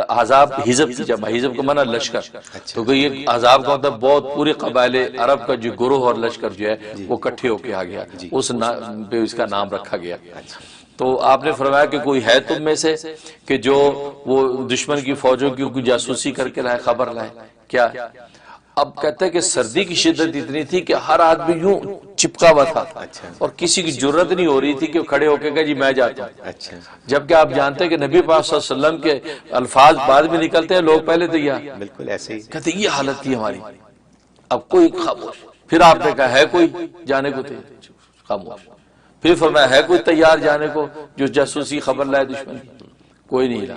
احزاب حزب کی جمع، حزب کو مانا لشکر، تو کہ یہ احزاب کا مطلب بہت پورے قبائل عرب کا جو گروہ اور لشکر جو ہے وہ کٹھے ہو کے آ گیا، اس پہ اس کا نام رکھا گیا۔ تو آپ نے فرمایا کہ کوئی ہے تم میں سے کہ جو وہ دشمن کی فوجوں کی کوئی جاسوسی کر کے لائے، خبر لائے؟ کیا؟ اب کہتے ہیں کہ سردی کی شدت اتنی تھی کہ ہر آدمی یوں چپکا ہوا تھا اور کسی کی جرت نہیں ہو رہی تھی کہ کھڑے ہو کے کہا جی میں جاتا ہوں، جبکہ آپ جانتے ہیں کہ نبی پاک صلی اللہ علیہ وسلم کے الفاظ بعد میں نکلتے ہیں، لوگ پہلے تیار، بالکل ایسے ہی کہتے ہیں یہ حالت تھی ہماری۔ اب کوئی خاموش، پھر آپ نے کہا ہے کوئی جانے کو تیار؟ خاموش۔ پھر فرمایا ہے کوئی تیار جانے کو جو جاسوسی خبر لائے دشمن کی؟ کوئی نہیں رہا۔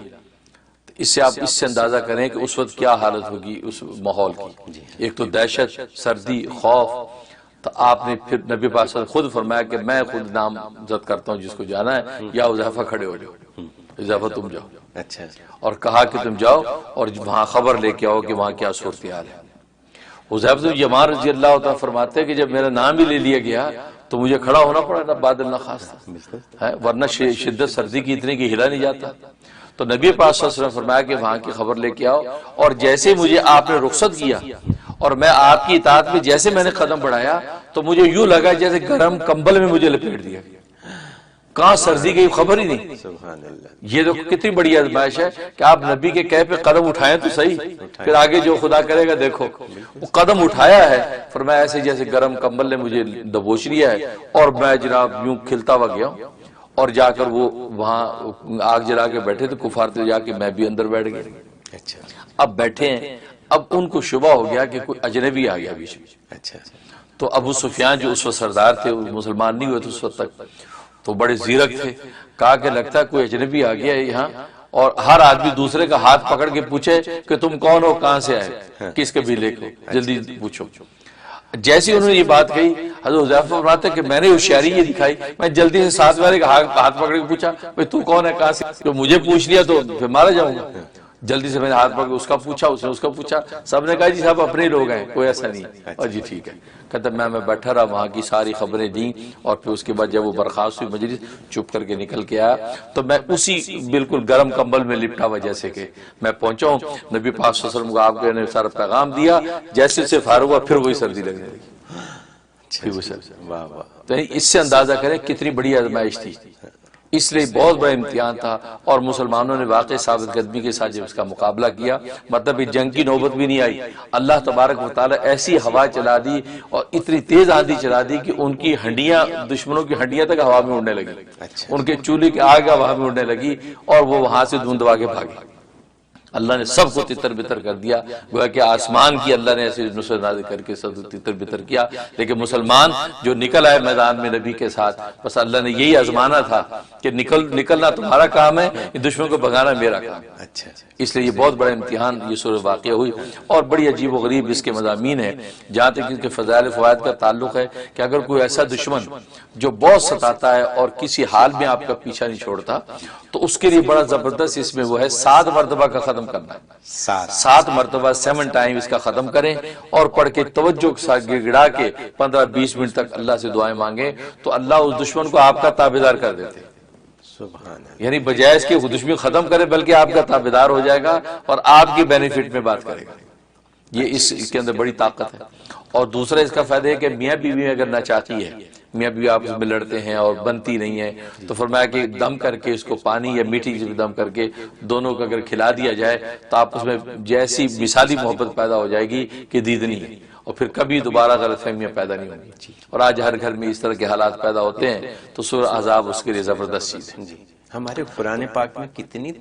اس سے آپ اس سے اندازہ کریں کہ اس وقت کیا حالت ہوگی اس ماحول کی، ایک تو دہشت، سردی، خوف۔ تو آپ نے پھر نبی پاک صلی اللہ علیہ وسلم خود فرمایا کہ میں خود نامزد کرتا ہوں جس کو جانا ہے، یا حذیفہ کھڑے ہو جاؤ، حذیفہ تم جاؤ، اچھا اور کہا کہ تم جاؤ اور وہاں خبر لے کے آؤ کہ وہاں کیا صورتحال ہے۔ حذیفہ بن یمان رضی اللہ تعالیٰ فرماتے ہیں کہ جب میرا نام ہی لے لیا گیا تو مجھے کھڑا ہونا پڑا، نہ بادل نہ خاص تھا، ورنہ شدت سردی کی اتنی کہ ہلا نہیں جاتا۔ تو نبی پاک صلی اللہ علیہ وسلم فرمایا کہ وہاں کی خبر لے کے آؤ، اور جیسے مجھے آپ نے رخصت کیا اور میں آپ کی اطاعت میں جیسے میں نے قدم بڑھایا تو مجھے یوں لگا جیسے گرم کمبل میں مجھے لپیٹ دیا گیا، کہاں سردی کی خبر ہی نہیں۔ سبحان اللہ، یہ تو کتنی بڑی آزمائش ہے کہ آپ نبی کے کہے پہ قدم اٹھائیں تو صحیح، پھر آگے جو خدا کرے گا دیکھو۔ وہ قدم اٹھایا ہے، فرمایا ایسے جیسے گرم کمبل نے مجھے دبوچ لیا ہے، اور میں جناب یوں کھلتا ہوا گیا، اور جا کر وہ وہاں آگ جلا کے بیٹھے تھے کفار، تو جا کے میں بھی اندر بیٹھ گیا۔ اچھا اب بیٹھے ہیں، اب ان کو شبہ ہو گیا کہ کوئی اجنبی آ گیا بیچ میں۔ اچھا تو ابو سفیان جو اس وقت سردار تھے، وہ مسلمان نہیں ہوئے تھے اس وقت تک، تو بڑے زیرک تھے، کہا کہ لگتا ہے کوئی اجنبی آ گیا ہے یہاں، اور ہر آدمی دوسرے کا ہاتھ پکڑ کے پوچھے کہ تم کون ہو، کہاں سے آئے، کس قبیلے کو، جلدی پوچھو۔ جیسے انہوں نے یہ بات کہی، حضرت حذیفہ فرماتے ہیں کہ میں نے ہوشیاری یہ دکھائی، میں جلدی سے ساتھ والے کا ہاتھ پکڑ کے پوچھا بھئی تو کون ہے، کہاں سے؟ جو مجھے پوچھ لیا تو پھر مارا جاؤں گا۔ جلدی سے میں نے ہاتھ پکڑ کے اس کا پوچھا، اس نے اس کا پوچھا، سب نے کہا جی صاحب اپنے لوگ ہیں، کوئی ایسا نہیں۔ اور جی ٹھیک ہے، کہتا میں بیٹھا رہا، وہاں کی ساری خبریں دیں، اور پھر اس کے بعد جب وہ برخاست ہوئی مجلس، چپ کر کے نکل کے آیا، تو میں اسی بالکل گرم کمبل میں لپٹا ہوا جیسے کہ میں پہنچا ہوں، نبی پاک صلی اللہ علیہ وسلم کو آپ نے سارا پیغام دیا، جیسے سے فارغ ہوا پھر وہی سردی لگنے لگی۔ واہ واہ، تو اس سے اندازہ کریں کتنی بڑی آزمائش تھی، اس لیے بہت بڑا امتحان تھا، اور مسلمانوں نے واقعی ثابت قدمی کے ساتھ جب اس کا مقابلہ کیا، مطلب یہ جنگ کی نوبت بھی نہیں آئی، اللہ تبارک و تعالیٰ ایسی ہوا چلا دی اور اتنی تیز آندھی چلا دی کہ ان کی ہڈیاں، دشمنوں کی ہڈیاں تک ہوا میں اڑنے لگی، ان کے چولہے کی آگ ہوا میں اڑنے لگی، اور وہ وہاں سے دھند دبا کے بھاگے۔ اللہ نے سب کو تتر بتر کر دیا، گویا کہ آسمان کی اللہ نے ایسے نصرت نازل کر کے سب تتر بتر کیا، لیکن مسلمان جو نکل آئے میدان میں نبی کے ساتھ، بس اللہ نے یہی آزمانا تھا کہ نکلنا تمہارا کام ہے، دشمن کو بھگانا میرا کام ہے۔ اس لیے یہ بہت بڑا امتحان یہ سورہ واقعہ ہوئی، اور بڑی عجیب و غریب اس کے مضامین ہیں، جہاں تک اس کے فضائل فوائد کا تعلق ہے کہ اگر کوئی ایسا دشمن جو بہت ستاتا ہے اور کسی حال میں آپ کا پیچھا نہیں چھوڑتا، تو اس کے لیے بڑا زبردست اس میں وہ ہے 7 مرتبہ کا ختم کرنا ہے، 7 مرتبہ 7 ٹائم اس کا ختم کریں، اور پڑھ کے توجہ کے ساتھ گڑگڑا کے 15-20 منٹ تک اللہ سے دعائیں مانگیں، تو اللہ اس دشمن کو آپ کا تابعدار کر دیتے ہیں۔ یعنی بجائے اس کے دشمن ختم کرے بلکہ آپ کا تابعدار ہو جائے گا اور آپ کی بینیفٹ میں بات کرے گا۔ یہ اس کے اندر بڑی طاقت ہے۔ اور دوسرا اس کا فائدہ ہے کہ میاں بیوی اگر نہ چاہتی ہے، میاں بیوی آپس میں لڑتے ہیں اور بنتی نہیں ہے، تو فرمایا کہ دم کر کے اس کو پانی یا میٹھی چیز دم کر کے دونوں کو اگر کھلا دیا جائے تو آپس میں جیسی مثالی محبت پیدا ہو جائے گی کہ دیدنی ہے، اور پھر کبھی دوبارہ غلط فہمیاں پیدا نہیں ہوں گی۔ اور آج ہر گھر میں اس طرح کے حالات پیدا ہوتے ہیں، تو سورہ احزاب اس کے لیے زبردست چیز ہے۔ ہمارے قرآن پاک میں کتنی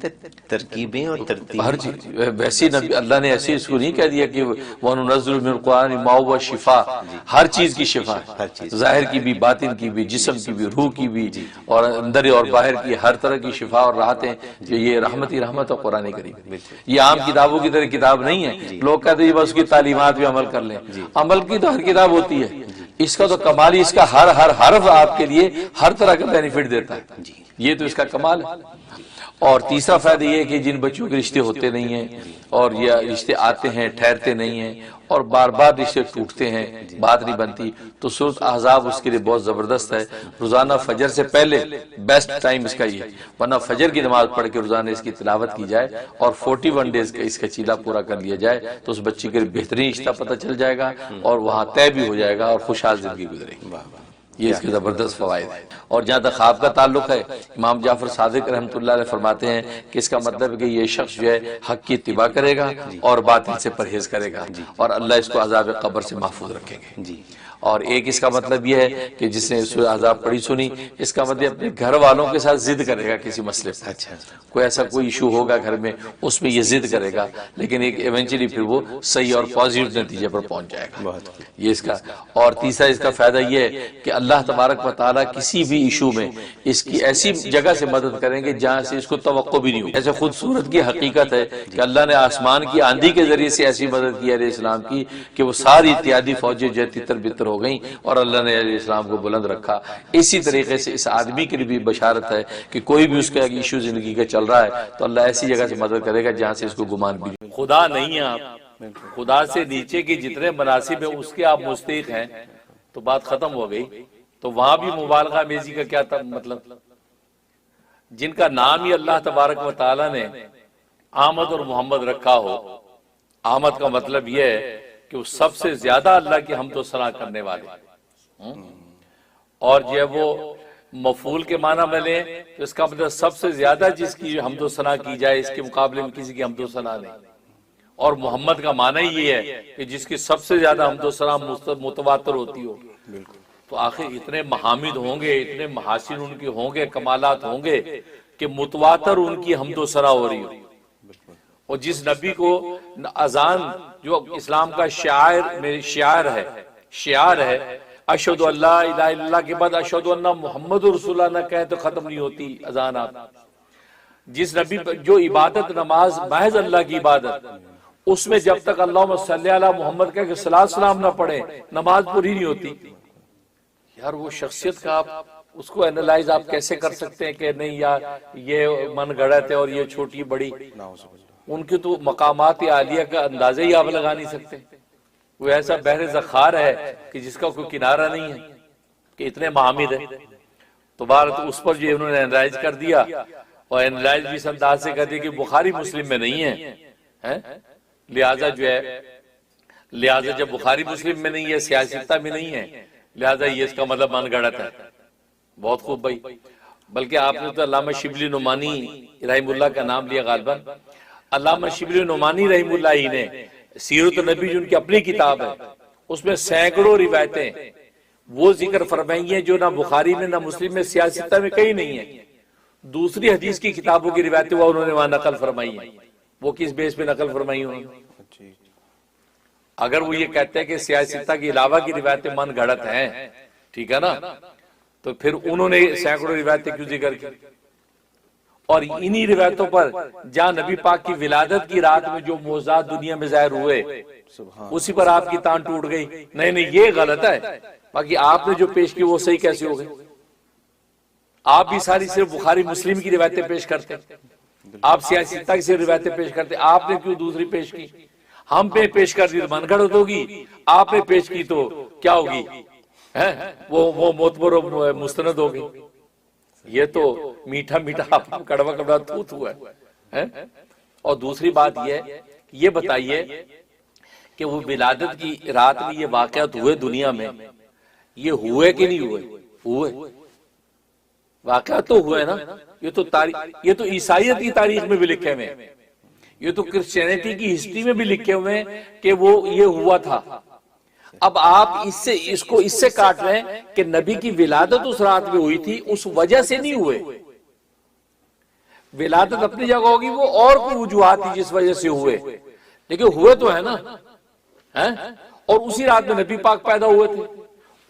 ترکیبیں اور ترتیبیں، ہر چیز ویسی نبی اللہ نے ایسی اس کو نہیں کہہ دیا کہ وَنُنَزِّلُ مِنَ الْقُرْآنِ مَا هُوَ شِفَاءٌ، ہر چیز کی شفا ہے، ظاہر کی بھی، باطن کی بھی، جسم کی بھی، روح کی بھی، اور اندر اور باہر کی ہر طرح کی شفا اور راحتیں، یہ رحمت ہی رحمت ہے قرآن کریم۔ یہ عام کتابوں کی طرح کتاب نہیں ہے، لوگ کہتے ہیں بس اس کی تعلیمات بھی عمل کر لیں، عمل کی تو ہر کتاب ہوتی ہے، اس کا تو کمال ہی اس کا ہر حرف آپ کے لیے ہر طرح کا بینیفٹ دیتا ہے، یہ تو اس کا کمال ہے۔ اور تیسرا فائدہ یہ ہے کہ جن بچوں کے رشتے ہوتے نہیں ہیں اور یہ رشتے آتے ہیں ٹھہرتے نہیں ہیں، اور بار بار رشتے ٹوٹتے ہیں، بات نہیں بنتی، تو سورۃ احزاب اس کے لیے بہت زبردست ہے۔ روزانہ فجر سے پہلے بیسٹ ٹائم اس کا یہ، ورنہ فجر کی نماز پڑھ کے روزانہ اس کی تلاوت کی جائے اور 41 ڈیز کا اس کا چیلا پورا کر لیا جائے تو اس بچے کے لیے بہترین رشتہ پتہ چل جائے گا اور وہاں طے بھی ہو جائے گا اور خوشحال زندگی گزرے گی۔ یہ اس کے زبردست فوائد ہیں۔ اور جہاں تک خواب کا تعلق ہے، امام جعفر صادق رحمۃ اللہ علیہ فرماتے ہیں کہ اس کا مطلب ہے کہ یہ شخص جو ہے حق کی اتباع کرے گا اور باطل سے پرہیز کرے گا اور اللہ اس کو عذاب قبر سے محفوظ رکھیں گے۔ اور ایک اس کا مطلب یہ ہے کہ جس نے سورۃ احزاب پڑھی سنی، اس کا مطلب اپنے گھر والوں کے ساتھ ضد کرے گا کسی مسئلے پر، کوئی ایسا کوئی ایشو ہوگا گھر میں، اس میں یہ ضد کرے گا، لیکن ایک ایونچولی پھر وہ صحیح اور پازیٹیو نتیجے پر پہنچ جائے گا۔ یہ اس کا۔ اور تیسرا اس کا فائدہ یہ ہے کہ اللہ تبارک و تعالیٰ کسی بھی ایشو میں اس کی ایسی جگہ سے مدد کریں گے جہاں سے اس کو توقع بھی نہیں ہوگی۔ ایسے خود سورت کی حقیقت ہے کہ اللہ نے آسمان کی آندھی کے ذریعے سے ایسی مدد کی علیہ السلام کی کہ وہ ساری اتحادی فوجیں جو تتر بتر ہو گئیں اور اللہ نے علیہ السلام کو بلند رکھا۔ اسی طریقے سے اس آدمی کے لیے بھی بشارت ہے کہ کوئی بھی اس کا ایشو زندگی کا چل رہا ہے تو اللہ ایسی جگہ سے مدد کرے گا جہاں سے اس کو گمان بھی نہیں۔ خدا نہیں ہے آپ، خدا سے نیچے کی جتنے مناسب ہیں اس کے آپ مستحق ہیں تو بات ختم ہو گئی۔ تو وہاں بھی مبالغہ امیزی کا کیا تھا مطلب؟ جن کا نام ہی اللہ تبارک و تعالی نے احمد اور محمد رکھا ہو، احمد کا مطلب یہ ہے کہ وہ سب سے زیادہ اللہ کی حمد و ثنا کرنے والے، اور جب وہ مفعول کے معنی میں لیں تو اس کا مطلب سب سے زیادہ جس کی حمد و ثنا کی جائے اس کے مقابلے میں کسی کی حمد و ثنا نہیں۔ اور محمد کا معنی یہ ہے کہ جس کی سب سے زیادہ حمد و ثنا متواتر ہوتی ہو۔ تو آخر اتنے محامد ہوں گے، اتنے محاسن ان کے ہوں گے، کمالات ہوں گے کہ متواتر ان کی حمد و ثنا ہو رہی ہو۔ اور جس نبی کو اذان جو اسلام کا شعار ہے اشہد ان لا الہ الا اللہ کے بعد اشہد ان محمد رسول اللہ نہ کہیں تو ختم نہیں ہوتی اذان۔ آپ جس نبی جو عبادت نماز محض اللہ کی عبادت، اس میں جب تک اللہم صلی علی محمد کہہ کہ صلاۃ السلام نہ پڑھیں نماز پوری نہیں ہوتی۔ یار وہ شخصیت کا آپ اس کو اینالائز آپ کیسے کر سکتے ہیں کہ نہیں یار یہ من گڑت ہے اور یہ چھوٹی بڑی؟ ان کی تو مقامات عالیہ کا اندازہ ہی آپ لگا نہیں سکتے۔ وہ ایسا بحر ذخار ہے کہ جس کا کوئی کنارہ نہیں ہے کہ اتنے محامد ہیں۔ تو بھارت اس پر جو انہوں نے اینالائز کر دیا، اور اینالائز بھی اس انداز سے کر دیا کہ بخاری مسلم میں نہیں ہے، لہٰذا جو ہے لہٰذا جب بخاری مسلم میں نہیں ہے، سیاستہ میں نہیں ہے، لہٰذا یہ اس کا مطلب من گڑت ہے۔ بہت خوب بھائی، بلکہ آپ نے تو علامہ شبلی نعمانی رحم اللہ کا نام لیا غالباً۔ علامہ شبلی نعمانی رحم اللہ ہی نے سیرت النبی جو ان کی اپنی کتاب ہے اس میں سینکڑوں روایتیں وہ ذکر فرمائی ہیں جو نہ بخاری میں نہ مسلم میں سیاستہ میں کہیں نہیں ہے۔ دوسری حدیث کی کتابوں کی روایتیں وہ انہوں نے وہاں نقل فرمائی ہیں۔ وہ کس بیس پہ نقل فرمائی انہوں نے؟ اگر وہ یہ کہتے ہیں کہ سیاستہ کے علاوہ کی روایتیں من گھڑت ہیں، ٹھیک ہے نا، تو پھر انہوں نے سینکڑوں روایتیں کیوں ذکر کی؟ اور انہی روایتوں پر جہاں نبی پاک کی ولادت کی رات میں جو معجزات دنیا میں ظاہر ہوئے اسی پر آپ کی تان ٹوٹ گئی۔ نہیں یہ غلط ہے، باقی آپ نے جو پیش کی وہ صحیح کیسے ہو گئی؟ آپ بھی ساری صرف بخاری مسلم کی روایتیں پیش کرتے، آپ سیاستہ کی صرف روایتیں پیش کرتے، آپ نے کیوں دوسری پیش کی؟ ہم پہ پیش کر دی تو من گھڑت ہوگی، آپ نے پیش کی تو کیا ہوگی؟ وہ معتبر و مستند ہوگی۔ یہ تو میٹھا میٹھا کڑوا کڑوا تھوت ہوا ہے۔ اور دوسری بات یہ بتائیے کہ وہ ولادت کی رات میں یہ واقعات ہوئے دنیا میں، یہ ہوئے کہ نہیں ہوئے؟ واقعات تو ہوئے نا۔ یہ تو عیسائیت کی تاریخ میں بھی لکھے ہوئے ہیں، یہ تو کرسچینٹی کی ہسٹری میں بھی لکھے ہوئے ہیں کہ وہ یہ ہوا تھا۔ اب آپ اس کو اس سے کاٹ رہے ہیں کہ نبی کی ولادت اس رات میں ہوئی تھی، اس وجہ سے نہیں ہوئے۔ ولادت اپنی جگہ ہوگی، وہ اور کوئی وجوہات تھی جس وجہ سے ہوئے، لیکن ہوئے تو ہے نا۔ اور اسی رات میں نبی پاک پیدا ہوئے تھے،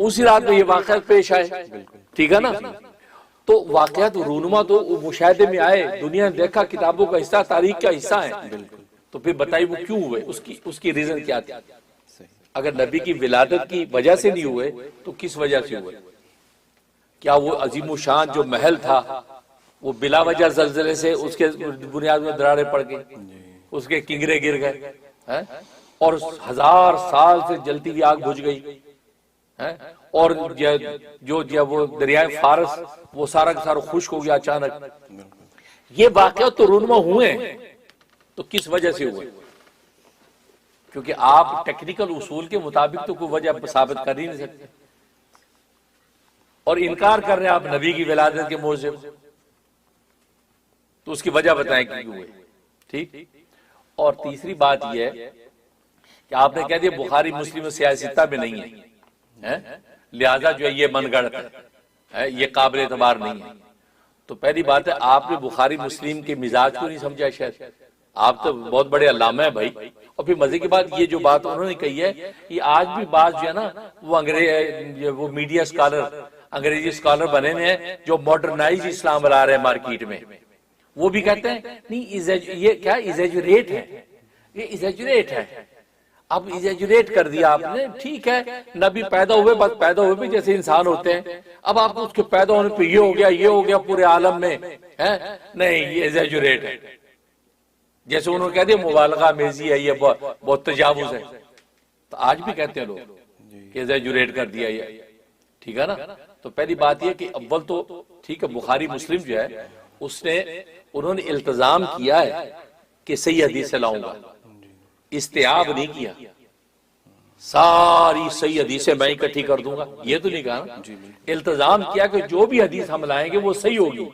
اسی رات میں یہ واقعات پیش آئے، ٹھیک ہے نا۔ تو واقعات رونما تو مشاہدے میں آئے، دنیا نے دیکھا، کتابوں کا حصہ، تاریخ کا حصہ ہے۔ تو پھر بتائیے وہ کیوں ہوئے، اس کی ریزن کیا تھی؟ اگر نبی کی ولادت کی وجہ سے نہیں ہوئے تو کس وجہ سے ہوئے؟ کیا وہ عظیم و شان جو محل تھا وہ بلا وجہ زلزلے سے اس کے بنیاد میں دراڑیں پڑ گئی، اس کے کنگرے گر گئے؟ اور 1000 سال سے جلتی ہوئی آگ بجھ گئی، اور جو وہ دریائے فارس وہ سارا کا سارا خشک ہو گیا اچانک. یہ واقعات تو رونما ہوئے ہیں، تو کس وجہ سے ہوئے؟ کیونکہ آپ ٹیکنیکل اصول کے مطابق تو کوئی وجہ ثابت کر ہی نہیں سکتے، اور انکار کر رہے ہیں آپ نبی کی ولادت کے موضوع، تو اس کی وجہ بتائیں کہ کیوں ہوئے. ٹھیک. اور تیسری بات یہ ہے کہ آپ نے کہہ دیا بخاری مسلم سیاستہ میں نہیں ہے، لہذا جو ہے یہ من گڑت ہے، یہ قابل اعتبار نہیں ہے. تو پہلی بات ہے آپ نے بخاری مسلم کے مزاج کو نہیں سمجھا شاید. آپ تو بہت بڑے علامہ ہیں بھائی. اور پھر مزے کی بات یہ جو بات انہوں نے کہی ہے، یہ آج بھی بات جو ہے نا وہ میڈیا اسکالر، انگریزی اسکالر بنے ہوئے ہیں جو ماڈرنائز اسلام لا رہے ہیں مارکیٹ میں، وہ بھی کہتے ہیں نہیں یہ کیا ایگزیجریٹ ہے، یہ ایگزیجریٹ ہے. اب ایگزیجریٹ کر دیا آپ نے. ٹھیک ہے، نبی پیدا ہوئے، بس پیدا ہوئے بھی جیسے انسان ہوتے ہیں. اب آپ اس کے پیدا ہونے پہ یہ ہو گیا پورے عالم میں، نہیں یہ ایگزیجریٹ ہے. جیسے انہوں نے کہہ دیا مبالغہ آمیزی ہے، یہ بہت تجاوز ہے. تو آج بھی کہتے ہیں لوگ کہ ایگزیجریٹ کر دیا یہ. ٹھیک ہے نا. تو پہلی بات یہ کہ اول تو ٹھیک ہے بخاری مسلم جو ہے انہوں نے التزام کیا ہے کہ صحیح حدیث سے لاؤں گا، استیاب نہیں کیا ساری صحیح حدیثیں میں اکٹھی کر دوں گا، یہ تو نہیں کہا. التزام کیا کہ جو بھی حدیث ہم لائیں گے وہ صحیح ہوگی،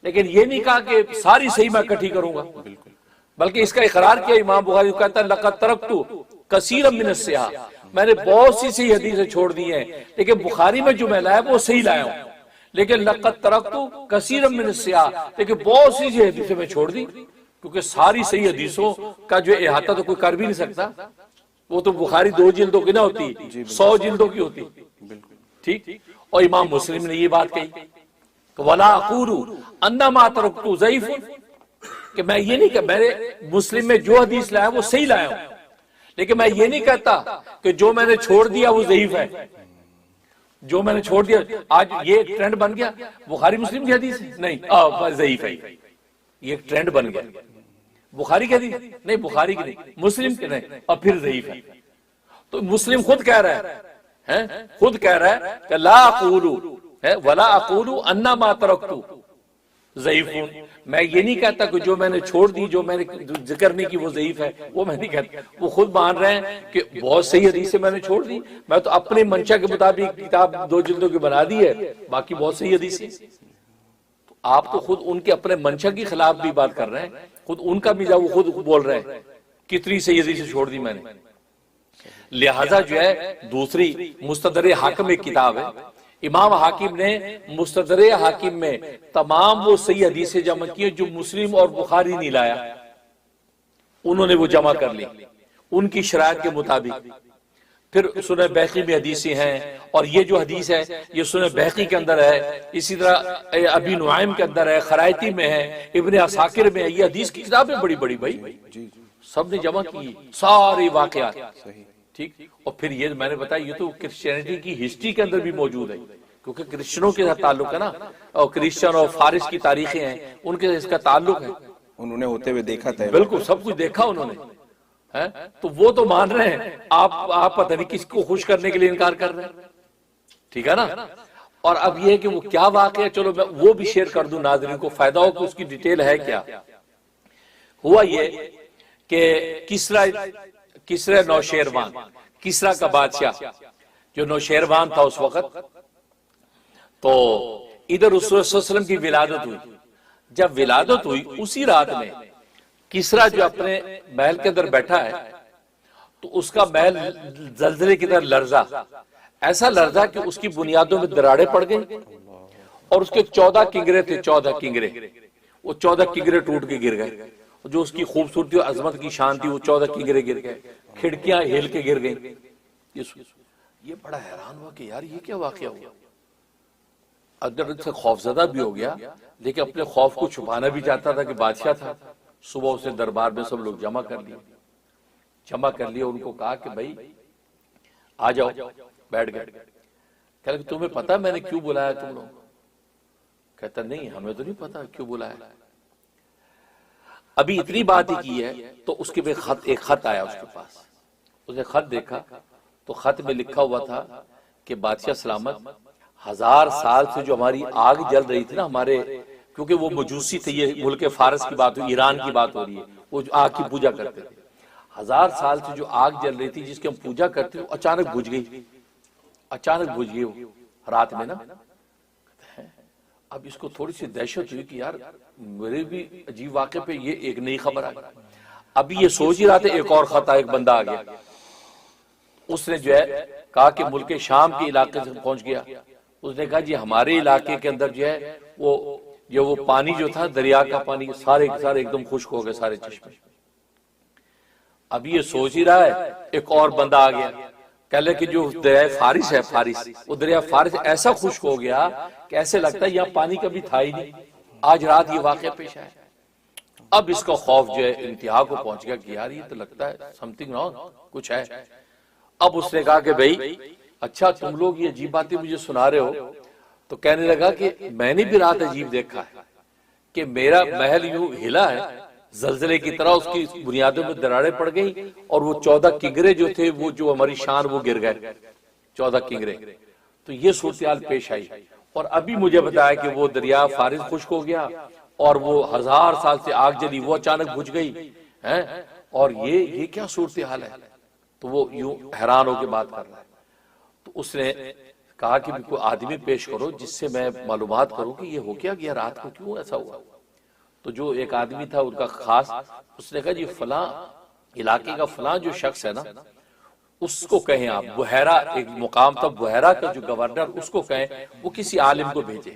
لیکن یہ نہیں کہا کہ ساری صحیح میں اکٹھی کروں گا. بلکہ اس کا اقرار کیا امام بخاری کہتا ہے لقد ترکت کثیرا من الصحاح، میں نے بہت سی صحیح حدیثیں چھوڑ دی ہیں، لیکن بخاری میں جو میں لایا وہ صحیح لایا ہوں. لیکن لقد ترکت کثیرا من الصحاح، لیکن بہت سی حدیثیں میں چھوڑ دی، کیونکہ ساری صحیح حدیثوں کا جو احاطہ تو کوئی کر بھی نہیں سکتا. وہ تو بخاری 2 جلدوں کی نہ ہوتی، 100 جلدوں کی ہوتی. ٹھیک. اور امام مسلم نے یہ بات کہی کہ وَلَا أَقُولُ أَنَّ مَا تَرَكْتُ ضَعِيفٌ، کہ میں یہ نہیں کہ میں نے مسلم میں جو حدیث لایا وہ صحیح لایا ہوں، لیکن میں یہ نہیں کہتا کہ جو میں نے چھوڑ دیا وہ ضعیف ہے. جو میں نے چھوڑ دیا، آج یہ ایک ٹرینڈ بن گیا بخاری مسلم کی حدیث نہیں ضعیف ہے، یہ ایک ٹرینڈ بن گیا. بخاری کی حدیث نہیں، بخاری کی نہیں، مسلم کی نہیں، اور پھر ضعیف ہے. تو مسلم خود کہہ رہا ہے کہ لا اقول ولا اقول ان ما ترکت ضعیف، میں یہ نہیں کہتا کہ جو میں نے چھوڑ دی، جو میں نے ذکر نہیں کی وہ ضعیف ہے، وہ میں نہیں کہتا. وہ خود مان رہے ہیں کہ بہت صحیح حدیثیں میں نے چھوڑ دی، میں تو اپنے منشا کے مطابق کتاب 2 جلدوں کی بنا دی ہے، باقی بہت صحیح حدیثیں. آپ تو خود ان کے اپنے منشا کے خلاف بھی بات کر رہے ہیں، خود ان کا بھی وہ خود بول رہے ہیں کتنی صحیح حدیثیں چھوڑ دی میں نے. لہذا جو ہے دوسری مستدرک حاکم ایک کتاب ہے، امام حاکم نے مستدرک حاکم میں تمام وہ صحیح حدیثیں جمع کی جو مسلم اور بخاری نہیں لایا، انہوں نے وہ جمع کر لی ان کی شرائط کے مطابق. پھر سنن بیہقی میں حدیثیں ہیں، اور یہ جو حدیث ہے یہ سنن بیہقی کے اندر ہے، اسی طرح ابی نعیم کے اندر ہے، خرائطی میں ہے، ابن عساکر میں ہے. یہ حدیث کی کتابیں بڑی بڑی بھائی سب نے جمع کی سارے واقعات. ٹھیک. اور پھر یہ میں نے بتایا یہ تو کرسچینٹی کی ہسٹری کے اندر بھی موجود ہے، کیونکہ کرسچنوں کے ساتھ تعلق ہے نا، اور کرسچن اور فارس کی تاریخیں ہیں ان کے اس کا تعلق ہے، انہوں نے ہوتے ہوئے دیکھا تھا. بالکل سب کچھ دیکھا انہوں نے. تو وہ تو مان رہے ہیں، آپ پتہ نہیں کس کو خوش کرنے کے لیے انکار کر رہے ہیں. ٹھیک ہے نا. اور اب یہ کہ وہ کیا واقعہ ہے، چلو میں وہ بھی شیئر کر دوں ناظرین کو فائدہ ہو کہ اس کی ڈیٹیل ہے کیا. ہوا یہ کہ کسرا نوشیروان، کسرا کا بادشاہ جو نوشیروان تھا اس وقت، تو ادھر رسول صلی اللہ علیہ وسلم کی ولادت ہوئی. جب ولادت ہوئی اسی رات میں کسرا جو اپنے محل کے اندر بیٹھا ہے تو اس کا محل زلزلے کی طرح لرزا، ایسا لرزا کہ اس کی بنیادوں میں دراڑیں پڑ گئی، اور اس کے 14 کنگرے تھے، 14 کنگرے، وہ 14 کنگرے ٹوٹ کے گر گئے. جو اس کی خوبصورتی اور عظمت کی شان تھی وہ 14 کنگرے گر گئے، کھڑکیاں ہل کے گر گئیں. یہ بڑا حیران ہوا کہ یار یہ کیا واقعہ ہوا. اندر سے خوف زدہ بھی ہو گیا، لیکن اپنے خوف کو چھپانا بھی چاہتا تھا کہ بادشاہ تھا. صبح اسے دربار میں سب لوگ جمع کر لیے، ان کو کہا کہ بھائی آ جاؤ. بیٹھ گئے. کہ تمہیں پتا میں نے کیوں بلایا تم لوگ؟ کہتا نہیں ہمیں تو نہیں پتا کیوں بلایا. ابھی اتنی بات ہی کی ہے تو اس کے ایک خط آیا اس کے پاس اس نے خط دیکھا تو خط میں لکھا ہوا تھا کہ بادشاہ سلامت 1000 سال سے جو ہماری آگ جل رہی تھی نا ہمارے، کیونکہ وہ مجوسی تھے، یہ ملک فارس کی بات ہو، ایران کی بات ہو رہی ہے، وہ جو آگ کی پوجا کرتے تھے، 1000 سال سے جو آگ جل رہی تھی جس کی ہم پوجا کرتے وہ اچانک بجھ گئی، اچانک بجھ گئی وہ رات میں نا۔ اب اس کو تھوڑی سی دہشت ہوئی کہ یار میرے بھی عجیب واقعے پہ یہ ایک نئی خبر آ گئی۔ ابھی یہ سوچ ہی رہا تھا ایک اور خط، ایک بندہ آ گیا، اس نے جو ہے کہا کہ ملک شام کے علاقے سے پہنچ گیا، اس نے کہا جی ہمارے علاقے کے اندر جو ہے وہ پانی جو تھا دریا کا پانی سارے ایک دم خشک ہو گئے سارے چشمے۔ ابھی یہ سوچ ہی رہا ہے ایک اور بندہ آ گیا، کہہ لے کہ جو دریا فارس ہے، فارس وہ دریا فارس ایسا خشک ہو گیا کہ ایسے لگتا ہے یہاں پانی کبھی تھا ہی نہیں، آج رات یہ واقعہ پیش آیا۔ اب اس کا خوف جو ہے انتہا کو پہنچ گیا کہ یار یہ تو لگتا ہے سمتھنگ رانگ، کچھ ہے۔ اب اس نے کہا کہ بھائی اچھا تم لوگ یہ عجیب باتیں مجھے سنا رہے ہو، تو کہنے لگا کہ میں نے بھی رات عجیب دیکھا ہے کہ میرا محل یوں ہلا ہے زلزلے کی طرح، اس کی بنیادوں میں دراڑیں پڑ گئی اور وہ 14 کنگرے جو تھے وہ جو ہماری شان وہ گر گئے، 14 کنگرے، تو یہ صورتحال پیش آئی۔ اور ابھی مجھے بتایا کہ وہ دریا فارس خشک ہو گیا اور وہ 1000 سال سے آگ جلی وہ اچانک بجھ گئی، اور یہ کیا صورتحال ہے؟ تو وہ یوں حیران ہو کے بات کر رہا ہے۔ تو اس نے کہا کہ کوئی آدمی پیش کرو جس سے میں معلومات کروں کہ یہ ہو کیا گیا، رات کو کیوں ایسا ہوا۔ تو جو ایک آدمی تھا ان کا خاص، اس نے کہا جی فلاں علاقے کا فلاں جو شخص ہے نا اس کو کہیں آپ، بحیرہ ایک مقام تھا، بحیرہ کا جو گورنر اس کو کہیں وہ کسی عالم کو بھیجے۔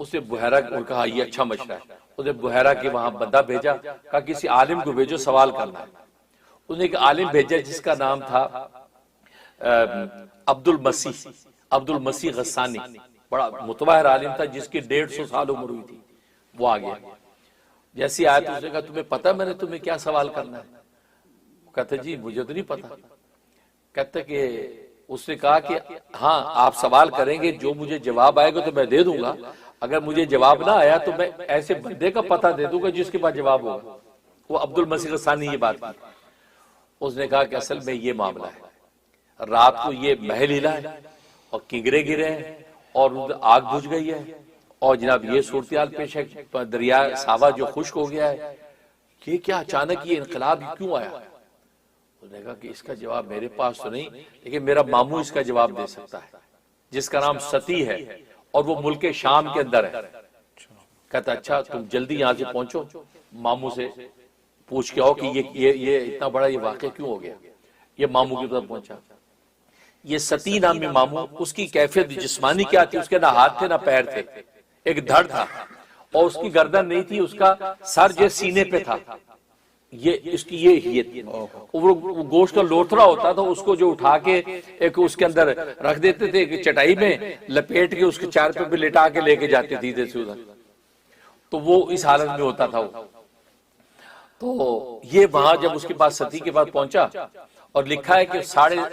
اس نے بحیرہ کو کہا یہ اچھا مشورہ ہے، اس نے بحیرہ کے وہاں بندہ بھیجا، کہا کسی عالم کو بھیجو سوال کرنا ہے۔ اس نے ایک عالم بھیجا جس کا نام تھا عبد المسیح غسانی، بڑا متبحر عالم تھا جس کی 150 سال عمر ہوئی تھی، وہ آ گیا۔ جیسی آئے تو اس نے کہا تمہیں پتہ میں نے تمہیں کیا سوال کرنا ہے؟ کہتے جی مجھے تو نہیں پتا۔ کہتے کہ اس نے کہا کہ ہاں آپ سوال کریں گے، جو مجھے جواب آئے گا تو میں دے دوں گا، اگر مجھے جواب نہ آیا تو میں ایسے بندے کا پتہ دے دوں گا جس کے پاس جواب ہوگا۔ وہ عبد المسیح غسانی یہ بات کی۔ اس نے کہا کہ اصل میں یہ معاملہ ہے، رات کو یہ محل ہلا ہے اور کنگرے گرے ہیں اور آگ بجھ گئی ہے، اور جناب یہ صورتحال پیش ہے، دریا ساوا جو خشک ہو گیا ہے، یہ کیا اچانک یہ انقلاب کیوں آیا؟ اس نے کہا کہ اس کا جواب میرے پاس تو نہیں، لیکن میرا ماموں اس کا جواب دے سکتا ہے جس کا نام ستی ہے اور وہ ملک شام کے اندر ہے۔ کہتا اچھا تم جلدی یہاں سے پہنچو، ماموں سے پوچھ کے آؤ کہ یہ اتنا بڑا یہ واقعہ کیوں ہو گیا۔ یہ ماموں کی طرف پہنچا، یہ ستی نامی ماموں، اس کی کیفیت جسمانی کیا تھی، اس کے نہ ہاتھ تھے نہ پیر تھے، ایک دھڑ تھا اور اس کی گردن نہیں تھی، اس کا سر جو سینے پہ تھا، اس کی یہ وہ گوشت کا لوتھڑا ہوتا تھا، اس کو جو اٹھا کے ایک اس کے اندر رکھ دیتے تھے ایک چٹائی میں لپیٹ کے، اس کے چار پہ لٹا کے لے کے جاتے تھے ادھر سے ادھر، تو وہ اس حالت میں ہوتا تھا وہ۔ تو یہ وہاں جب اس کے پاس ستی کے پاس پہنچا اور لکھا ہے کہ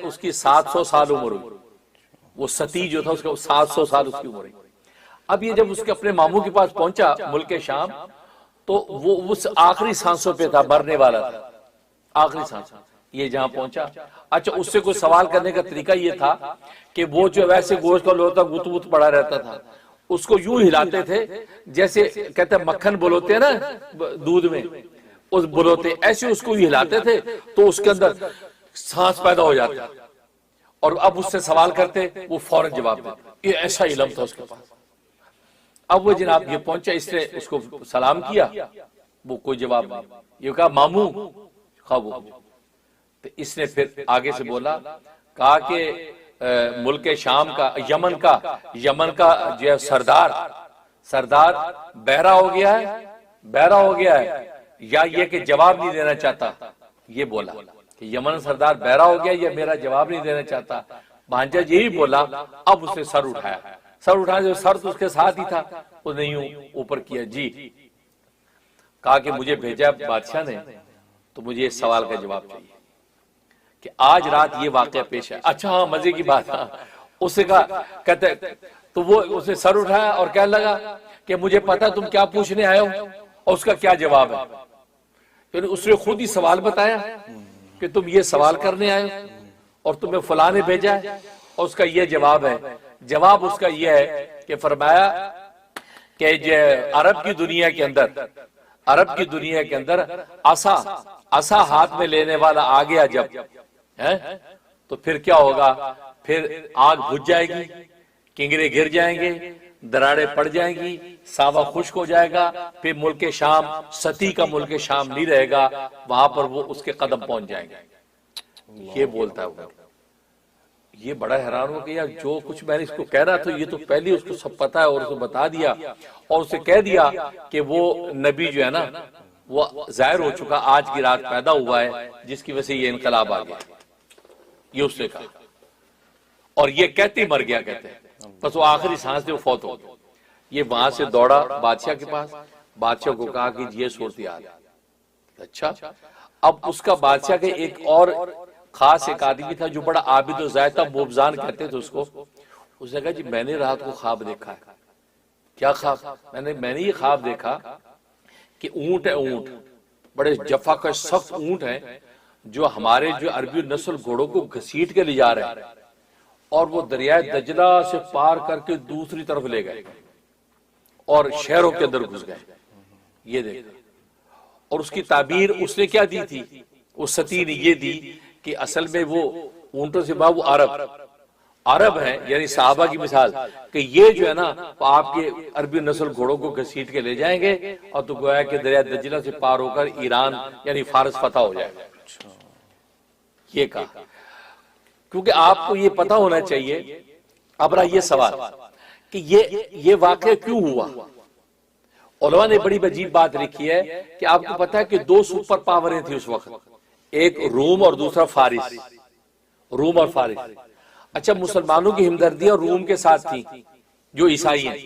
اس کی 700 سال عمر ہوئی، وہ ستی جو تھا اس کا 700 سال اس کی عمر ہوئی۔ اب یہ جب اس کے اپنے ماموں کے پاس پہنچا ملک شام، تو وہ اس آخری سانسوں پہ تھا، مرنے والا تھا، آخری سانس۔ یہ جہاں پہنچا، اچھا اس سے کوئی سوال کرنے کا طریقہ یہ تھا کہ وہ جو ویسے گوشت کا لوتا گت گت پڑا رہتا تھا، اس کو یوں ہلاتے تھے جیسے کہتے ہیں مکھن بلوتے ہیں نا دودھ میں، اس بلوتے ایسے اس کو ہلاتے تھے تو اس کے اندر سانس پیدا ہو جاتا، اور اب اس سے سوال کرتے وہ فوراً جواب دیتے۔ یہ ایسا علم تھا اس کے پاس۔ اب وہ جناب یہ پہنچا، اس نے اس کو سلام کیا، وہ کوئی جواب نہیں، یہ کہا ماموں خواب ہو۔ تو اس نے پھر آگے سے بولا، کہا کہ ملک شام کا یمن کا جو ہے سردار بہرا ہو گیا ہے یا یہ کہ جواب نہیں دینا چاہتا۔ یہ بولا کہ یمن سردار بہرا ہو گیا یا میرا جواب نہیں دینا چاہتا۔ بھانجا یہی بولا، اب اس نے سر اٹھایا، سر تو اس کے ساتھ ہی تھا، اس نے یوں اوپر کیا، جی کہا کہ مجھے بھیجا بادشاہ نے تو مجھے اس سوال کا جواب چاہیے کہ آج رات یہ واقعہ پیش ہے۔ اچھا ہاں مزے کی بات، اس نے کہا، کہتے تو وہ اس نے سر اٹھایا اور کہنے لگا کہ مجھے پتا تم کیا پوچھنے آئے ہو اور اس کا کیا جواب ہے۔ یعنی اس نے خود ہی سوال بتایا کہ تم یہ سوال کرنے آئے ہو اور تمہیں فلاں نے بھیجا ہے؟ اور اس کا یہ جواب ہے، جواب اس کا یہ ہے کہ فرمایا کہ عرب کی دنیا کے اندر عصا ہاتھ میں لینے والا آ گیا جب تو پھر کیا ہوگا؟ پھر آگ بجھ جائے گی، کنگرے گر جائیں گے، دراڑیں پڑ جائیں گی، ساوا خشک ہو جائے گا، پھر ملک شام ستی کا ملک شام نہیں رہے گا، وہاں پر وہ اس کے قدم پہنچ جائیں گے۔ یہ بولتا ہے وہ، یہ بڑا حیران ہو گیا، جو کچھ میں نے اس کو کہہ رہا تھا یہ تو پہلے اس کو سب پتا ہے، اور اسے بتا دیا اور اسے کہہ دیا کہ وہ نبی جو ہے نا وہ ظاہر ہو چکا، آج کی رات پیدا ہوا ہے جس کی وجہ سے یہ انقلاب آ گیا، یہ اس نے کہا، اور یہ کہتے ہی مر گیا، کہتے ہیں بس وہ آخری سانس میں فوت ہو گیا۔ یہ وہاں سے دوڑا بادشاہ کے پاس، بادشاہ کو کہا کہ یہ صورتحال ہے۔ اچھا، اب اس کا بادشاہ کے ایک اور خاص ایک آدمی تھا جو بڑا عابد و زاہد تھا، موبزان کہتے تھے اس کو، اس نے کہا جی میں نے رات کو خواب دیکھا ہے۔ کیا خواب؟ میں نے یہ خواب دیکھا کہ اونٹ ہے، اونٹ بڑے جفا کا سخت اونٹ ہے جو ہمارے جو عربی نسل گھوڑوں کو گھسیٹ کے لے جا رہے ہیں، اور وہ دریائے دجلہ سے پار کر کے دوسری طرف لے گئے اور شہروں کے اندر گھس گئے۔ یہ دیکھا، اور اس کی تعبیر اس نے کیا دی تھی؟ اس ستی نے یہ دی کہ اصل میں وہ اونٹوں سے بعد وہ عرب ہیں، یعنی صحابہ کی مثال، کہ یہ جو ہے نا آپ کے عربی نسل گھوڑوں کو گھسیٹ کے لے جائیں گے، اور تو گویا کہ دریا دجلہ سے پار ہو کر ایران یعنی فارس فتح ہو جائے گا۔ یہ کہا، کیونکہ آپ کو یہ پتا ہونا چاہیے۔ اب رہا یہ سوال کہ یہ واقعہ کیوں ہوا؟ علماء نے بڑی عجیب بات لکھی ہے کہ آپ کو پتا ہے کہ دو سپر پاوریں تھی اس وقت، ایک روم اور دوسرا فارس، روم اور فارس۔ اچھا، مسلمانوں کی ہمدردیاں روم کے ساتھ تھی جو عیسائی ہیں،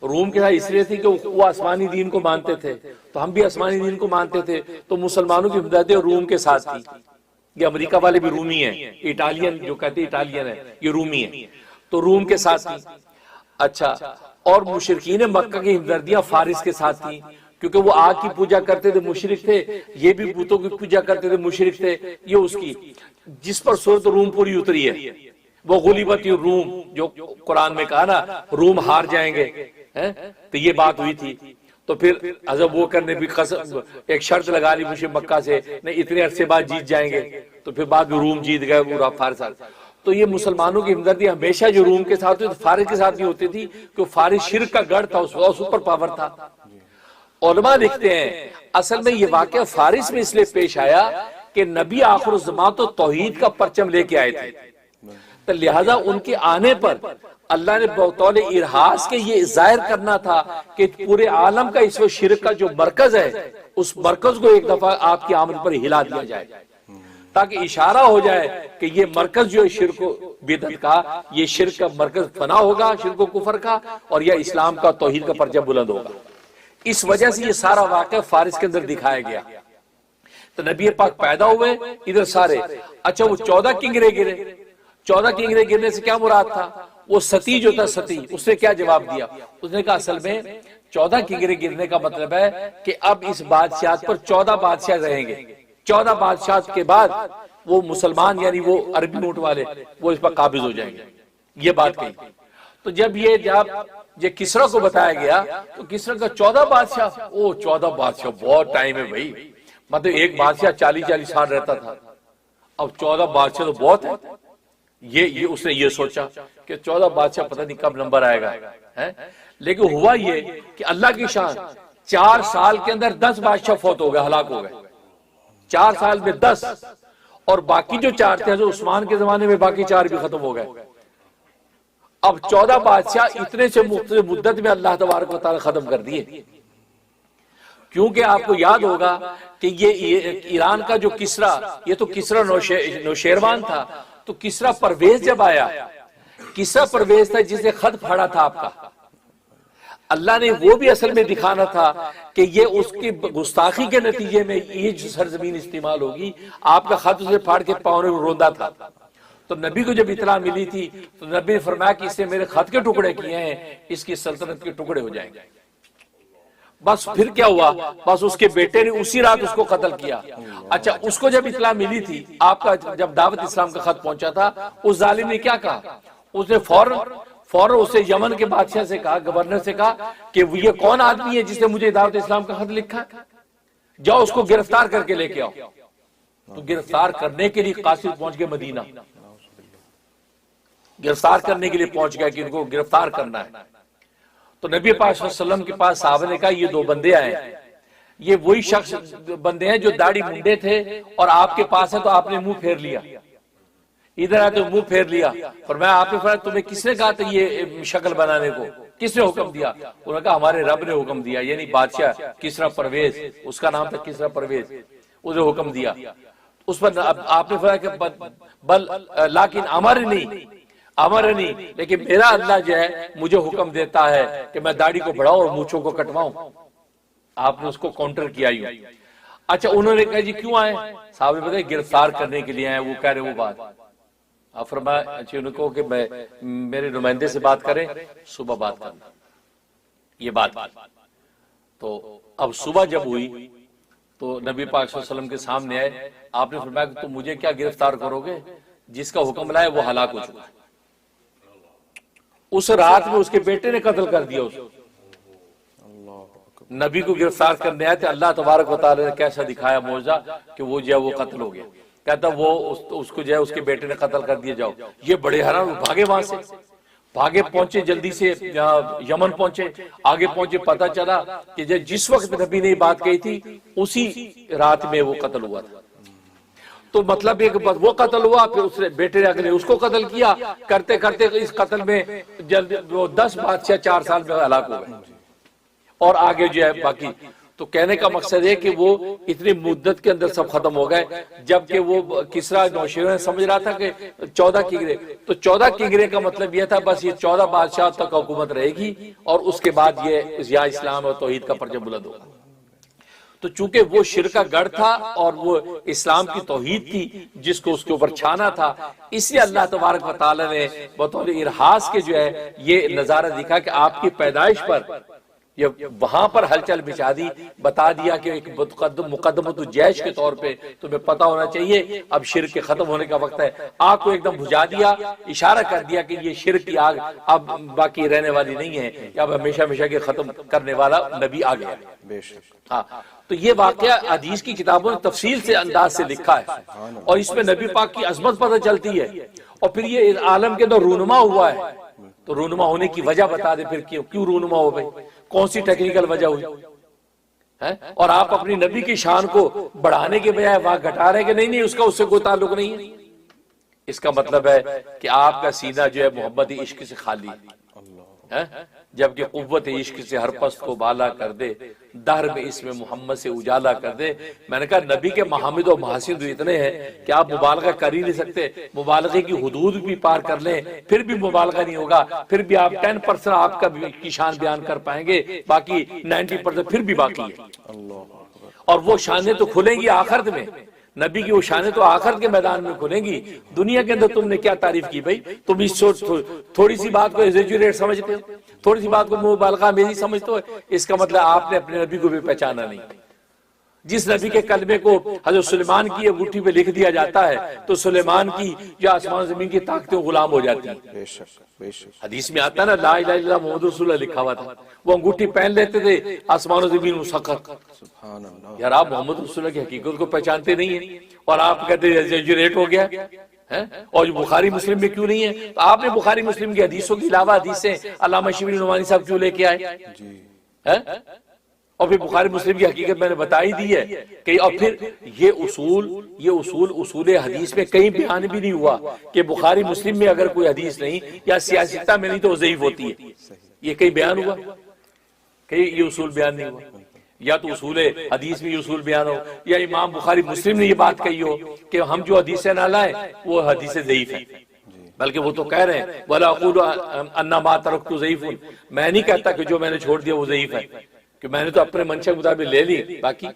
روم کے ساتھ اس لیے تھی کہ وہ آسمانی دین کو مانتے تھے، تو ہم بھی آسمانی دین کو مانتے تھے، تو مسلمانوں کی ہمدردیاں روم کے ساتھ تھی۔ یہ امریکہ والے بھی رومی ہیں، اٹالین جو کہتے ہیں اٹالین ہے، یہ رومی ہیں، تو روم کے ساتھ تھی۔ اچھا، اور مشرکین مکہ کی ہمدردیاں فارس کے ساتھ تھیں، کیونکہ وہ آگ کی پوجا کرتے تھے، مشرک تھے، یہ بھی بتوں کی پوجا کرتے تھے، مشرک تھے۔ یہ اس کی جس پر سورۃ روم پوری اتری ہے، وہ غلبت الروم جو قرآن میں کہا نا روم ہار جائیں گے، تو یہ بات ہوئی تھی۔ تو پھر حضرت بکر نے بھی ایک شرط لگا لی مشرک مکہ سے، نہیں اتنے عرصے بعد جیت جائیں گے، تو پھر بعد میں روم جیت گئے، پورا فارس۔ تو یہ مسلمانوں کی ہمدردی ہمیشہ جو روم کے ساتھ ہوتی تھی فارس کے ساتھ بھی ہوتی تھی، کیونکہ فارس شرک کا گڑھ تھا، اس وقت سپر پاور تھا۔ علماء لکھتے ہیں اصل میں یہ واقعہ فارس میں اس لیے پیش آیا کہ نبی آخر الزمان تو توحید کا پرچم لے کے آئے تھے، تو لہذا ان کے آنے پر اللہ نے بطول ارہاس کے یہ ظاہر کرنا تھا کہ پورے عالم کا اس وقت شرک کا جو مرکز ہے، اس مرکز کو ایک دفعہ آپ کی آمد پر ہلا دیا جائے، تاکہ اشارہ ہو جائے کہ یہ مرکز جو ہے شرک و بدعت کا، یہ شرک کا مرکز فنا ہوگا، شرک و کفر کا، اور یہ اسلام کا توحید کا پرچم بلند ہوگا۔ اس وجہ سے یہ سارا واقعہ فارس کے اندر دکھایا گیا۔ تو نبی پاک پیدا ہوئے ادھر سارے۔ اچھا، وہ 14 کنگرے گرے، 14 کنگرے گرنے سے کیا مراد تھا؟ وہ ستی جو تھا، ستی، اس نے کیا جواب دیا؟ اس نے کہا اصل میں 14 کنگرے گرنے کا مطلب ہے کہ اب اس بادشاہت پر 14 بادشاہ رہیں گے، 14 بادشاہت کے بعد وہ مسلمان یعنی وہ عربی نوٹ والے وہ اس پر قابض ہو جائیں گے، یہ بات کہی۔ تو جب یہ کسرا کو بتایا گیا تو کسرا کا 14 بادشاہ، 14 بادشاہ بہت ٹائم ہے بھائی، مطلب ایک بادشاہ 40 سال رہتا تھا، اب 14 بادشاہ تو بہت ہے۔ یہ اس نے یہ سوچا کہ 14 بادشاہ پتہ نہیں کب نمبر آئے گا، لیکن ہوا یہ کہ اللہ کی شان 4 سال کے اندر 10 بادشاہ فوت ہو گئے، ہلاک ہو گئے، 4 سال میں 10، اور باقی جو 4 تھے حضرت عثمان کے زمانے میں باقی 4 بھی ختم ہو گئے۔ اب 14 بادشاہ اتنے سے مختصر مدت میں اللہ تبارک و تعالی ختم کر دیے، کیونکہ آپ کو یاد ہوگا کہ یہ ایران کا جو کسرا، یہ تو کسرا نوشیروان تھا، تو کسرا پرویز جب آیا، کسرا پرویز تھا جسے خط پھاڑا تھا آپ کا، اللہ نے وہ بھی اصل میں دکھانا تھا کہ یہ اس کی گستاخی کے نتیجے میں یہ جو سرزمین استعمال ہوگی، آپ کا خط اسے پھاڑ کے پاؤں میں روندا تھا۔ تو نبی کو جب اطلاع ملی تھی تو نبی نے فرمایا کہ اس نے میرے خط کے ٹکڑے کیے ہیں، اس کی سلطنت کے ٹکڑے ہو جائیں گے۔ بس پھر کیا ہوا، بس اس کے بیٹے نے اسی رات اس کو قتل کیا۔ اچھا اس کو جب اطلاع ملی تھی، آپ کا جب دعوت اسلام کا خط پہنچا تھا، اس ظالم نے کیا کہا؟ اس نے فوراً اسے یمن کے بادشاہ سے کہا، گورنر سے کہا کہ یہ کون آدمی ہے جس نے مجھے دعوت اسلام کا خط لکھا؟ جاؤ اس کو گرفتار کر کے لے کے آؤ۔ تو گرفتار کرنے کے لیے قاصد پہنچ گئے مدینہ، گرفتار کرنے کے لیے پہنچ گیا کہ ان کو گرفتار کرنا ہے۔ تو نبی پاک صلی اللہ علیہ وسلم کے پاس صحابہ نے کہا یہ دو بندے آئے ہیں، یہ وہی شخص بندے ہیں جو داڑھی منڈے تھے اور آپ کے پاس ہے تو آپ نے منہ پھیر لیا، ادھر آئے تو منہ پھیر لیا۔ فرمایا آپ نے فرمایا تمہیں کس نے کہا تھا یہ شکل بنانے کو، کس نے حکم دیا؟ انہوں نے کہا ہمارے رب نے حکم دیا، یعنی بادشاہ کسریٰ پرویز، اس کا نام تھا کسریٰ پرویز، اس نے حکم دیا۔ اس پر آپ نے فرمایا کہ بل لیکن امرنی، لیکن میرا اللہ جو ہے مجھے حکم دیتا ہے کہ میں داڑھی کو بڑھاؤں اور مونچھوں کو کٹواؤں۔ آپ نے اس کو کاؤنٹر کیا یوں۔ اچھا انہوں نے کہا جی کیوں آئے؟ صحابہ بتائے گرفتار کرنے کے لیے آئے، وہ کہہ رہے وہ بات۔ آپ فرمایا اچھا انہوں کو کہ میرے نمائندے سے بات کریں، صبح بات کرنا، یہ بات۔ تو اب صبح جب ہوئی تو نبی پاک صلی اللہ علیہ وسلم کے سامنے آئے، آپ نے فرمایا کہ تم مجھے کیا گرفتار کرو گے، جس کا حکم لائے وہ ہلاک ہو چکا ہے۔ اس رات میں اس کے بیٹے نے قتل کر دیا اس کو۔ نبی کو گرفتار کرنے آئے تھے، اللہ تبارک و تعالی نے کیسا دکھایا معجزہ کہ وہ جو ہے وہ قتل ہو گیا۔ کہتا وہ اس کو جو ہے اس کے بیٹے نے قتل کر دیا، جاؤ۔ یہ بڑے حیران بھاگے، وہاں سے بھاگے، پہنچے جلدی سے یمن پہنچے، آگے پہنچے، پتا چلا کہ جس وقت نبی نے بات کہی تھی اسی رات میں وہ قتل ہوا تھا۔ تو مطلب ایک وہ قتل ہوا، پھر اس نے بیٹے نے اگلے اس کو قتل کیا، کرتے کرتے اس قتل میں جلدی 10 بادشاہ 4 سال میں ہلاک ہو گئے، اور آگے جو ہے باقی۔ تو کہنے کا مقصد ہے کہ وہ اتنی مدت کے اندر سب ختم ہو گئے، جبکہ وہ کسریٰ نوشیروان سمجھ رہا تھا کہ 14 کنگرے، تو 14 کنگرے کا مطلب یہ تھا بس یہ 14 بادشاہ تک حکومت رہے گی، اور اس کے بعد یہ یا اسلام اور توحید کا پرچم بلند ہوگا۔ تو چونکہ وہ شرک کا گڑھ تھا اور وہ اسلام کی توحید تھی جس کو اس کے اوپر چھانا تھا، اس لیے اللہ تبارک و تعالی نے بطور ارہاس کے جو ہے یہ نظارہ دکھا کہ آپ کی پیدائش پر یہ وہاں پر ہلچل بچا دی، بتا دیا کہ ایک مقدمۃ الجیش کے طور پہ تمہیں پتا ہونا چاہیے اب شرک کے ختم ہونے کا وقت ہے۔ آگ کو ایک دم بجھا دیا، اشارہ کر دیا کہ یہ شرک کی آگ اب باقی رہنے والی نہیں ہے، کہ اب ہمیشہ ہمیشہ کے ختم کرنے والا نبی آ گیا۔ بے شک۔ ہاں تو یہ واقعہ حدیث کی کتابوں نے تفصیل سے انداز سے لکھا ہے، اور اس میں نبی پاک کی عظمت پتہ چلتی ہے، اور پھر یہ اس عالم کے اندر رونما ہوا ہے۔ تو رونما ہونے کی وجہ بتا دے پھر کیوں رونما ہو گئی، کون سی ٹیکنیکل وجہ ہوئی ہے؟ اور آپ اپنی نبی کی شان کو بڑھانے کے بجائے وہاں گھٹا رہے ہیں کہ نہیں اس کا اس سے کوئی تعلق نہیں ہے۔ اس کا مطلب ہے کہ آپ کا سینہ جو ہے محبت عشق سے خالی ہے، جبکہ قوت عشق سے ہر پست کو بالا کر دے، دہر میں اس میں محمد سے اجالا کر دے۔ میں نے کہا نبی کے محامد و محاسن تو اتنے ہیں کہ آپ مبالغہ کر ہی نہیں سکتے، مبالغے کی حدود بھی پار کر لیں پھر بھی مبالغہ نہیں ہوگا، پھر بھی آپ 10% آپ کی شان بیان کر پائیں گے، باقی 90% پھر بھی باقی ہے۔ اور وہ شانیں تو کھلیں گی آخرت میں، نبی کی وہ شانیں تو آخرت کے میدان میں کھلیں گی۔ دنیا کے اندر تم نے کیا تعریف کی بھائی؟ تم اس تھوڑی سی بات کو ایگزیجریٹ سمجھتے ہو، تھوڑی سی بات کو مبالغہ میری سمجھتے ہو، اس کا مطلب آپ نے اپنے نبی کو بھی پہچانا نہیں۔ جس نبی کے کلمے کو حضرت سلیمان کی انگوٹھی پہ لکھ دیا جاتا ہے تو سلیمان کی جو آسمان زمین کی طاقتیں غلام ہو جاتی ہیں۔ بے شک بے شک۔ حدیث میں آتا ہے نا لا الہ الا اللہ محمد رسول اللہ لکھا ہوا تھا، وہ انگوٹھی پہن لیتے تھے، آسمان و زمین مسخر۔ سبحان اللہ۔ یار آپ محمد رسول اللہ کی حقیقت کو پہچانتے نہیں ہیں اور آپ کہتے ہیں ایگزیجریٹ ہو گیا ہے، اور بخاری مسلم میں کیوں نہیں ہے؟ تو آپ نے بخاری مسلم کی حدیثوں کے علاوہ حدیثیں علامہ شبلی نعمانی صاحب کیوں لے کے آئے؟ اور پھر بخاری مسلم کی حقیقت میں نے بتائی دی ہے کہ، اور پھر یہ اصول حدیث میں کہیں بیان بھی نہیں ہوا کہ بخاری مسلم میں اگر کوئی حدیث نہیں یا سیاستہ میں نہیں تو وہ ضعیف ہوتی ہے۔ یہ کہیں بیان ہوا؟ کہیں یہ اصول بیان نہیں ہوا۔ یا تو اصول حدیث میں یہ اصول بیان ہو، یا امام بخاری مسلم نے یہ بات کہی ہو کہ ہم جو حدیثیں نہ لائیں وہ حدیثیں ضعیف ہیں، بلکہ وہ تو کہہ رہے ہیں وَلَا أَقُولُ أَنَّ مَا تَرَكْتُ ضَعِيفٌ، میں نہیں کہتا کہ جو میں نے چھوڑ دیا وہ ضعیف ہے، کہ میں نے تو اپنے منشا کے مطابق لے لی باقی۔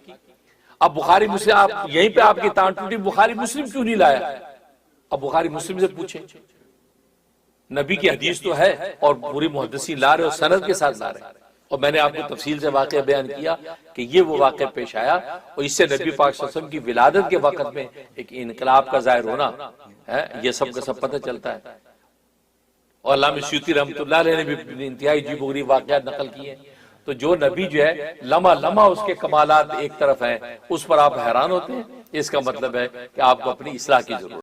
اب بخاری مسلم آپ یہیں پہ آپ کی تان ٹوٹی، بخاری مسلم کیوں نہیں لایا؟ اب بخاری مسلم سے پوچھیں، نبی کی حدیث تو ہے اور پوری محدثین لا رہے اور سند کے ساتھ لا رہے ہیں۔ اور میں نے آپ کو تفصیل سے واقعہ بیان کیا کہ یہ وہ واقعہ پیش آیا اور اس سے نبی پاک صلی اللہ علیہ وسلم کی ولادت کے وقت میں ایک انقلاب کا ظاہر ہونا ہے، یہ سب کا سب پتہ چلتا ہے۔ اور علامہ سیوطی رحمۃ اللہ علیہ نے بھی انتہائی عجیب و غریب واقعات نقل کیے ہیں۔ تو جو نبی جو ہے لمحہ لمحہ اس کے کمالات ایک طرف ہیں، اس پر آپ حیران ہوتے ہیں، اس کا مطلب ہے کہ آپ کو اپنی اصلاح کی ضرورت ہے۔